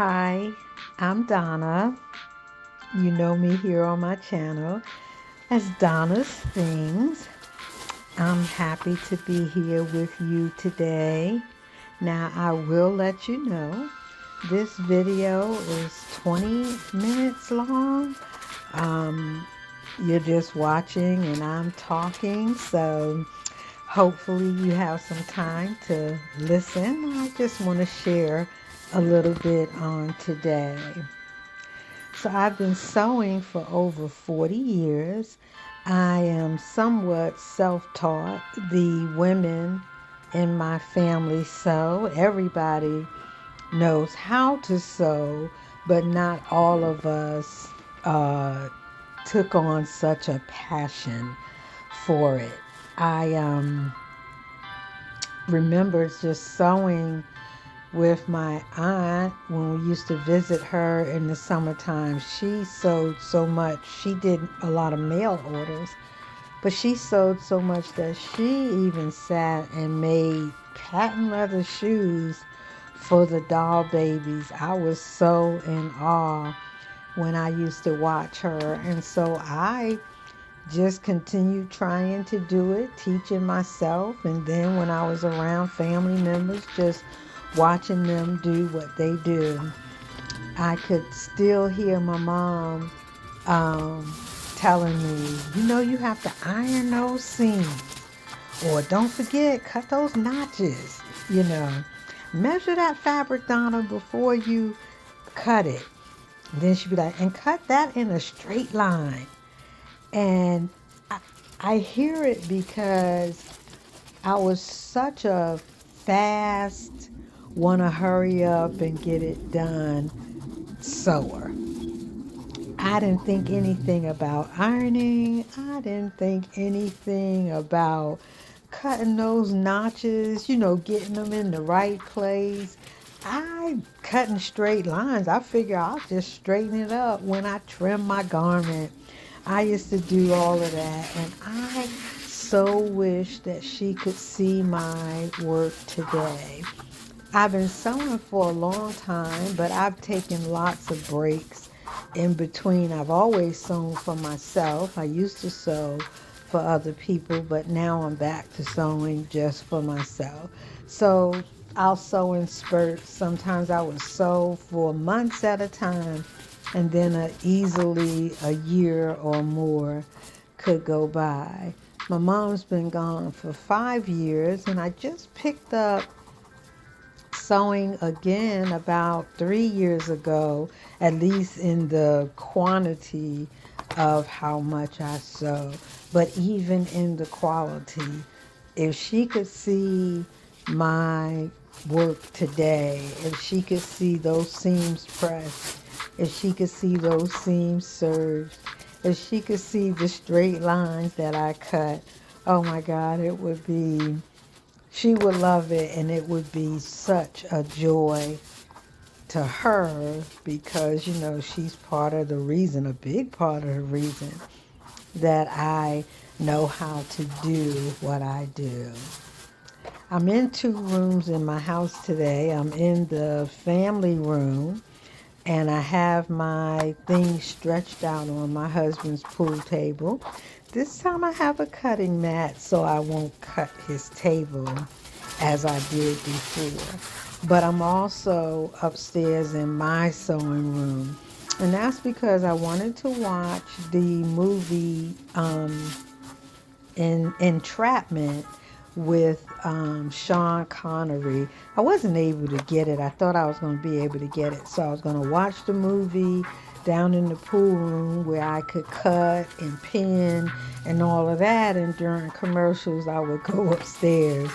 Hi, I'm Donna. You know me here on my channel as Donna's Things. I'm happy to be here with you today. Now, I will let you know this video is 20 minutes long. Um, you're just watching and I'm talking, so hopefully you have some time to listen. I just want to share a little bit on today. So I've been sewing for over 40 years. I am somewhat self-taught. The women in my family sew. Everybody knows how to sew, but not all of us took on such a passion for it. I remember just sewing with my aunt when we used to visit her in the summertime. She sewed so much. She did a lot of mail orders, but she sewed so much that she even sat and made patent leather shoes for the doll babies. I was so in awe when I used to watch her, and so I just continued trying to do it, teaching myself, and then when I was around family members, just watching them do what they do. I could still hear my mom telling me, you have to iron those seams, or don't forget, cut those notches, measure that fabric, Donna, before you cut it. And then she'd be like, and cut that in a straight line. And I hear it because I was such a fast, want to hurry up and get it done sewer. I didn't think anything about ironing. I didn't think anything about cutting those notches, getting them in the right place. I cutting straight lines. I figure I'll just straighten it up when I trim my garment. I used to do all of that, and I so wish that she could see my work today. I've been sewing for a long time, but I've taken lots of breaks in between. I've always sewn for myself. I used to sew for other people, but now I'm back to sewing just for myself. So I'll sew in spurts. Sometimes I would sew for months at a time, and then easily a year or more could go by. My mom's been gone for 5 years, and I just picked up sewing again about 3 years ago, at least in the quantity of how much I sew, but even in the quality. If she could see my work today, if she could see those seams pressed, if she could see those seams serged, if she could see the straight lines that I cut, oh my God, she would love it, and it would be such a joy to her because, she's part of the reason, a big part of the reason that I know how to do what I do. I'm in 2 rooms in my house today. I'm in the family room, and I have my things stretched out on my husband's pool table. This time I have a cutting mat so I won't cut his table as I did before. But I'm also upstairs in my sewing room. And that's because I wanted to watch the movie Entrapment with Sean Connery. I wasn't able to get it. I thought I was going to be able to get it. So I was going to watch the movie down in the pool room where I could cut and pin and all of that. And during commercials, I would go upstairs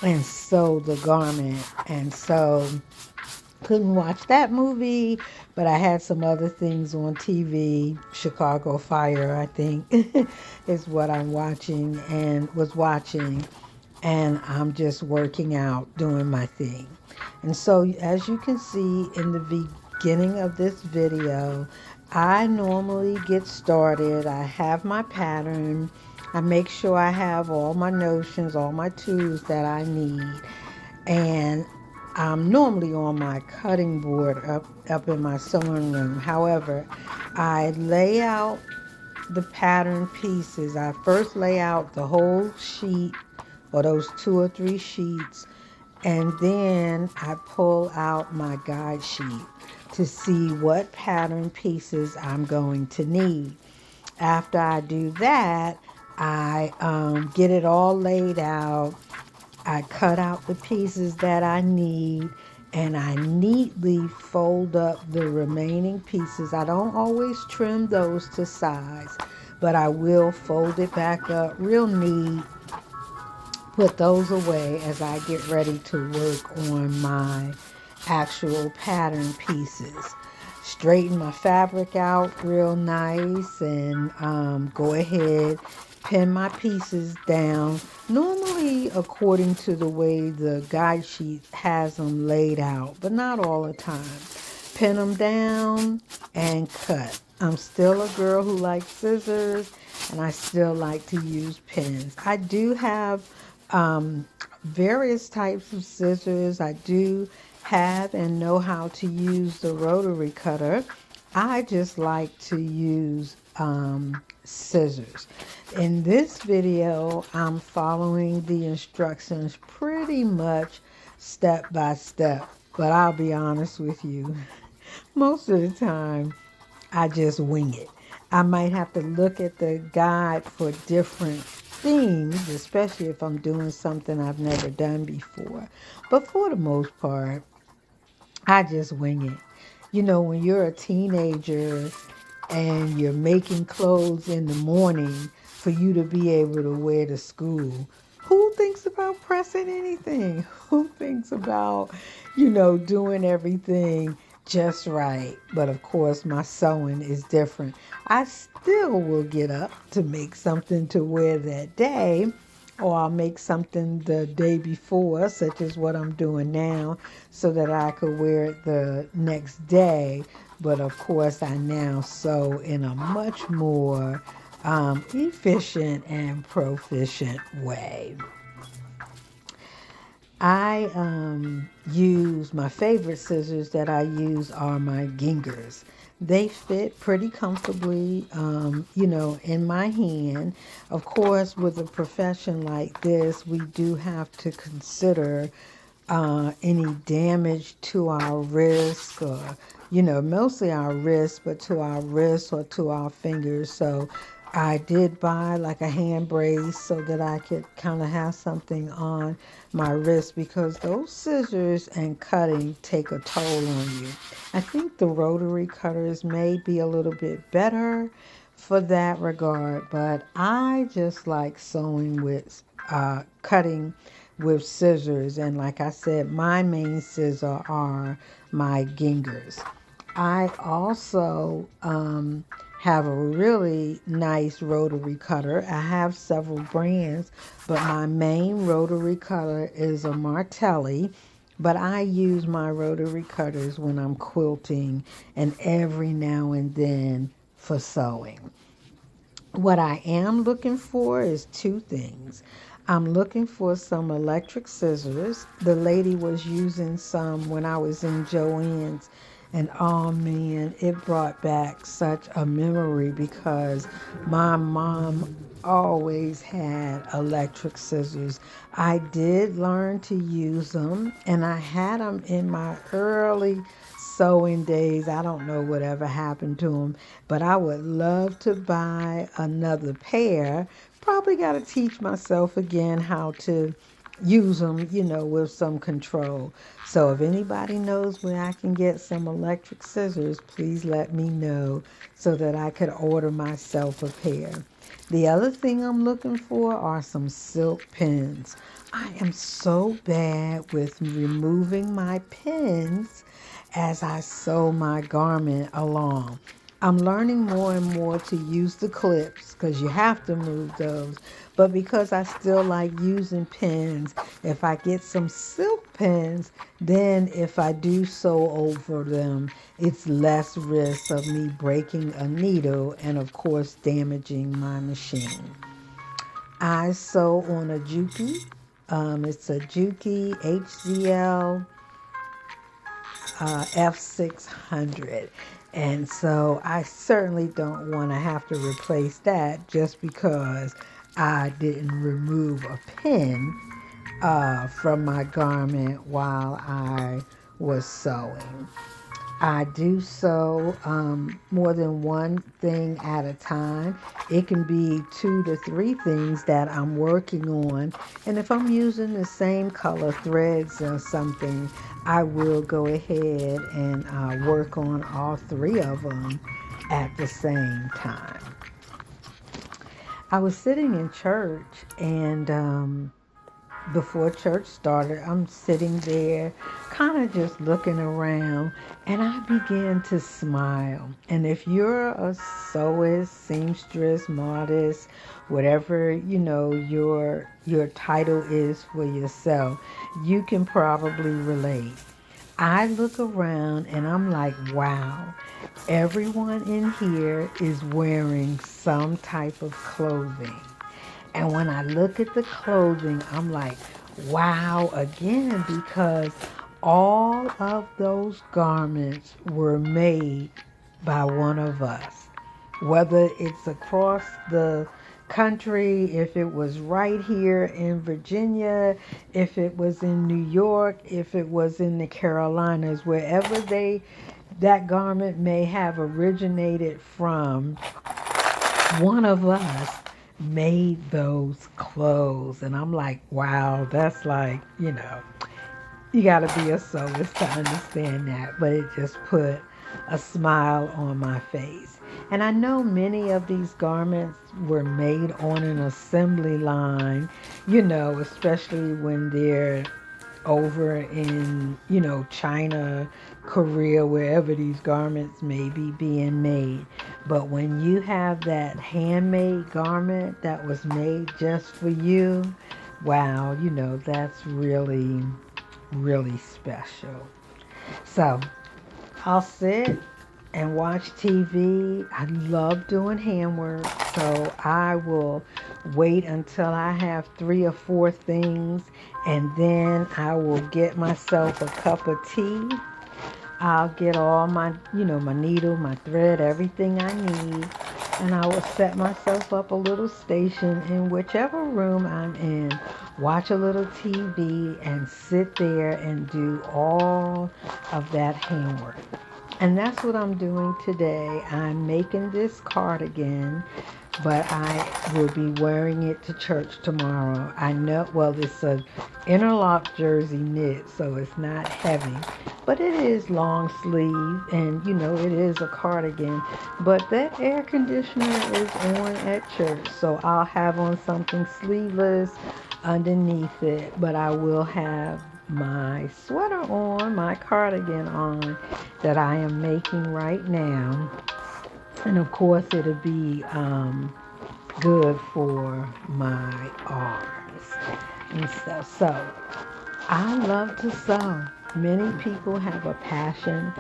and sew the garment. And so couldn't watch that movie, but I had some other things on TV. Chicago Fire, I think, is what I'm watching and was watching. And I'm just working out, doing my thing. And so as you can see in the beginning of this video, I normally get started. I have my pattern. I make sure I have all my notions, all my tools that I need. And I'm normally on my cutting board up in my sewing room. However, I lay out the pattern pieces. I first lay out the whole sheet or those 2 or 3 sheets, and then I pull out my guide sheet to see what pattern pieces I'm going to need. After I do that, I get it all laid out. I cut out the pieces that I need, and I neatly fold up the remaining pieces. I don't always trim those to size, but I will fold it back up real neat, put those away as I get ready to work on my actual pattern pieces. Straighten my fabric out real nice, and go ahead, pin my pieces down, normally according to the way the guide sheet has them laid out, but not all the time. Pin them down and cut. I'm still a girl who likes scissors, and I still like to use pins. I do have various types of scissors. I do have and know how to use the rotary cutter. I just like to use scissors. In this video, I'm following the instructions pretty much step by step, but I'll be honest with you, most of the time I just wing it. I might have to look at the guide for different things, especially if I'm doing something I've never done before. But for the most part, I just wing it. You know, when you're a teenager and you're making clothes in the morning for you to be able to wear to school, who thinks about pressing anything? Who thinks about, doing everything just right? But of course, my sewing is different. I still will get up to make something to wear that day, or I'll make something the day before, such as what I'm doing now, so that I could wear it the next day. But of course, I now sew in a much more efficient and proficient way. I use my favorite scissors that I use are my Gingers. They fit pretty comfortably, in my hand. Of course, with a profession like this, we do have to consider any damage to our wrists, or, mostly our wrists, but to our wrists or to our fingers. So I did buy like a hand brace so that I could kind of have something on my wrist, because those scissors and cutting take a toll on you. I think the rotary cutters may be a little bit better for that regard, but I just like sewing with cutting with scissors. And like I said, my main scissor are my Gingers. I also have a really nice rotary cutter. I have several brands, but my main rotary cutter is a Martelli. But I use my rotary cutters when I'm quilting and every now and then for sewing. What I am looking for is 2 things. I'm looking for some electric scissors. The lady was using some when I was in Joann's, and oh man, it brought back such a memory, because my mom always had electric scissors. I did learn to use them, and I had them in my early sewing days. I don't know whatever happened to them, but I would love to buy another pair. Probably got to teach myself again how to use them, with some control. So if anybody knows where I can get some electric scissors, please let me know so that I could order myself a pair. The other thing I'm looking for are some silk pins. I am so bad with removing my pins as I sew my garment along. I'm learning more and more to use the clips, because you have to move those. But because I still like using pins, if I get some silk pins, then if I do sew over them, it's less risk of me breaking a needle and of course damaging my machine. I sew on a Juki. It's a Juki HZL F600. And so I certainly don't want to have to replace that just because I didn't remove a pin from my garment while I was sewing. I do sew more than one thing at a time. It can be 2 to 3 things that I'm working on. And if I'm using the same color threads or something, I will go ahead and work on all 3 of them at the same time. I was sitting in church and before church started, I'm sitting there kind of just looking around and I began to smile. And if you're a sewist, seamstress, modist, whatever, your title is for yourself, you can probably relate. I look around and I'm like, wow, everyone in here is wearing some type of clothing. And when I look at the clothing, I'm like, wow, again, because all of those garments were made by one of us. Whether it's across the country, if it was right here in Virginia, if it was in New York, if it was in the Carolinas, wherever that garment may have originated from, one of us made those clothes. And I'm like, wow, that's like, you got to be a sewist to understand that. But it just put a smile on my face. And I know many of these garments were made on an assembly line, especially when they're over in, China, Korea, wherever these garments may be being made. But when you have that handmade garment that was made just for you, wow, that's really, really special. So I'll sit and watch TV. I love doing handwork, so I will wait until I have 3 or 4 things, and then I will get myself a cup of tea. I'll get all my, my needle, my thread, everything I need, and I will set myself up a little station in whichever room I'm in, watch a little TV, and sit there and do all of that handwork. And that's what I'm doing today. I'm making this cardigan, but I will be wearing it to church tomorrow. I know, well, it's a interlock jersey knit, so it's not heavy, but it is long sleeve, and it is a cardigan. But that air conditioner is on at church, so I'll have on something sleeveless underneath it, but I will have my sweater on, my cardigan on, that I am making right now. And of course it'll be good for my arms and stuff. So I love to sew. Many people have a passion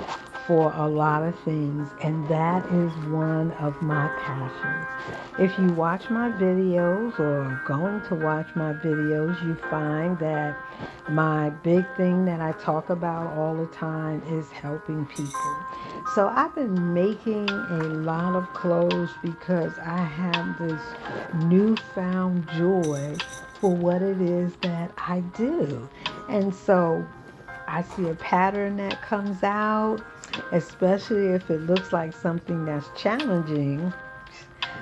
for a lot of things, and that is one of my passions. If you watch my videos or are going to watch my videos, you find that my big thing that I talk about all the time is helping people. So I've been making a lot of clothes because I have this newfound joy for what it is that I do. And so I see a pattern that comes out, especially if it looks like something that's challenging.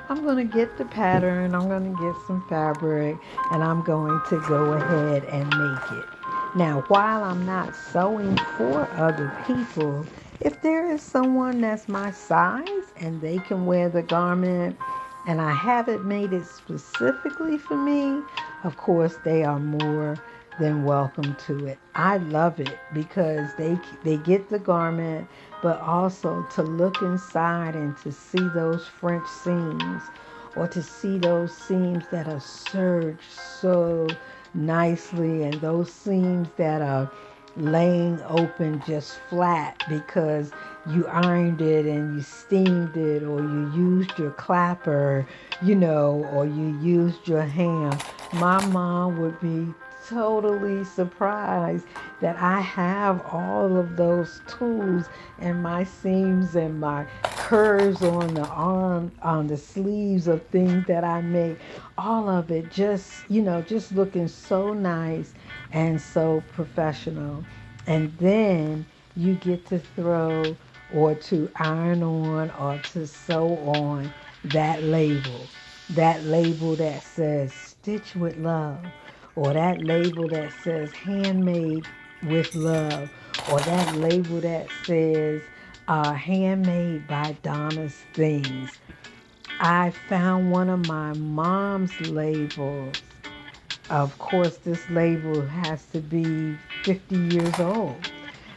I'm going to get the pattern, I'm going to get some fabric, and I'm going to go ahead and make it. Now, while I'm not sewing for other people, if there is someone that's my size and they can wear the garment and I haven't made it specifically for me, of course they are more than welcome to it. I love it because they get the garment, but also to look inside and to see those French seams, or to see those seams that are serged so nicely, and those seams that are laying open just flat because you ironed it and you steamed it, or you used your clapper, or you used your hand. My mom would be totally surprised that I have all of those tools and my seams and my curves on the arm, on the sleeves of things that I make. All of it just, just looking so nice and so professional. And then you get to throw or to iron on or to sew on that label. That label that says Stitch with Love, or that label that says Handmade with Love, or that label that says Handmade by Donna's Things. I found one of my mom's labels. Of course, this label has to be 50 years old.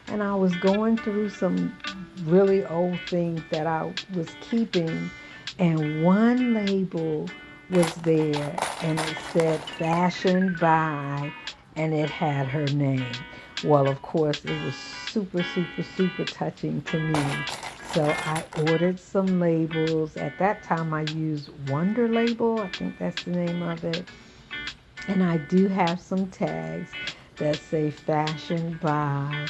And I was going through some really old things that I was keeping, and one label was there, and it said fashioned by, and it had her name. Well, of course, it was super, super, super touching to me. So I ordered some labels. At that time, I used Wonder Label. I think that's the name of it. And I do have some tags that say fashioned by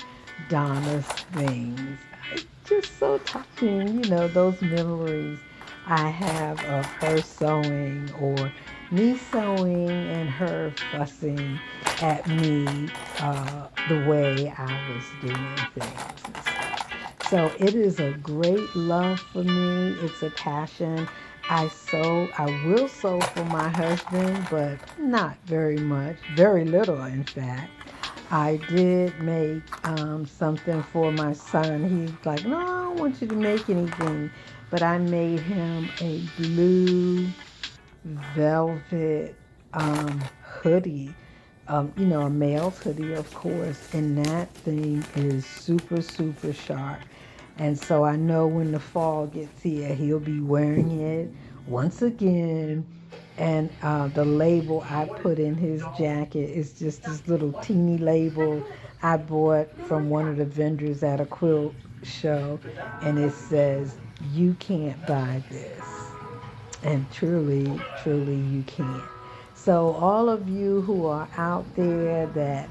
Donna's Things. It's just so touching, those memories I have of her sewing or me sewing and her fussing at me the way I was doing things and stuff. So it is a great love for me. It's a passion. I will sew for my husband, but not very much, very little in fact. I did make something for my son. He's like, no, I don't want you to make anything. But I made him a blue velvet hoodie, a male's hoodie, of course, and that thing is super, super sharp. And so I know when the fall gets here, he'll be wearing it once again. And the label I put in his jacket is just this little teeny label I bought from one of the vendors at a quilt show. And it says, "You can't buy this." And truly, truly, you can't. So, all of you who are out there that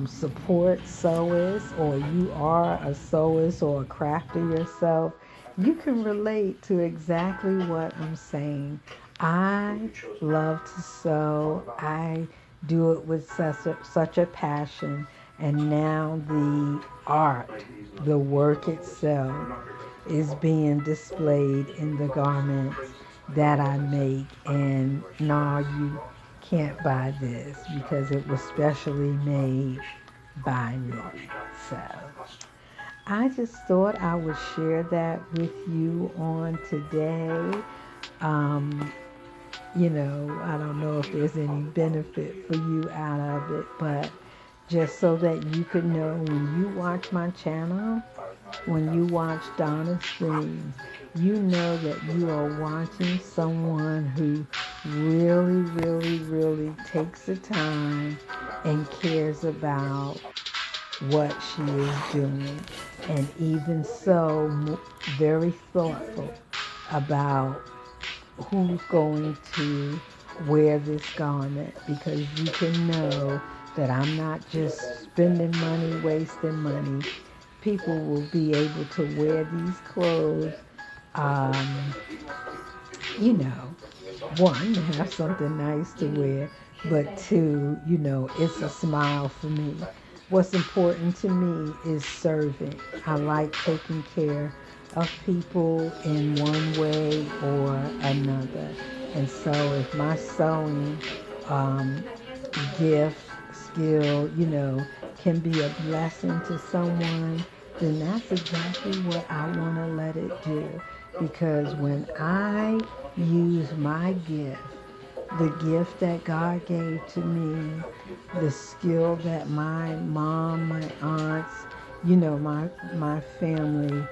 support sewists, or you are a sewist or a crafter yourself, you can relate to exactly what I'm saying. I love to sew. I do it with such a passion. And now the art, the work itself, is being displayed in the garments that I make. And no, you can't buy this because it was specially made by me. So I just thought I would share that with you on today. Um, I don't know if there's any benefit for you out of it, but just so that you could know when you watch my channel, when you watch Donna's Things, you know that you are watching someone who really, really, really takes the time and cares about what she is doing. And even so, very thoughtful about who's going to wear this garment, because you can know that I'm not just spending money, wasting money. People will be able to wear these clothes, um, you know, one, have something nice to wear, but two, it's a smile for me. What's important to me is serving. I like taking care of people in one way or another. And so if my sewing um, gift, skill, can be a blessing to someone, then that's exactly what I want to let it do. Because when I use my gift, the gift that God gave to me, the skill that my mom, my aunts, my family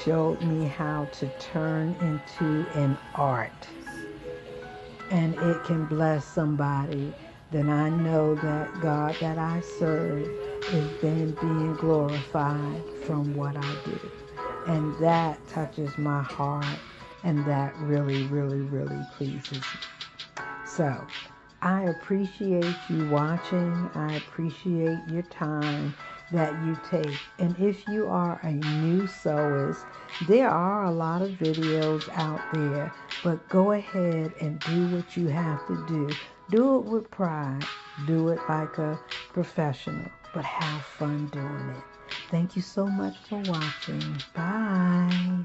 showed me how to turn into an art, and it can bless somebody, then I know that God that I serve is then being glorified from what I do. And that touches my heart, and that really, really, really pleases me. So I appreciate you watching. I appreciate your time that you take. And if you are a new sewist, there are a lot of videos out there, but go ahead and do what you have to do. Do it with pride. Do it like a professional, but have fun doing it. Thank you so much for watching. Bye.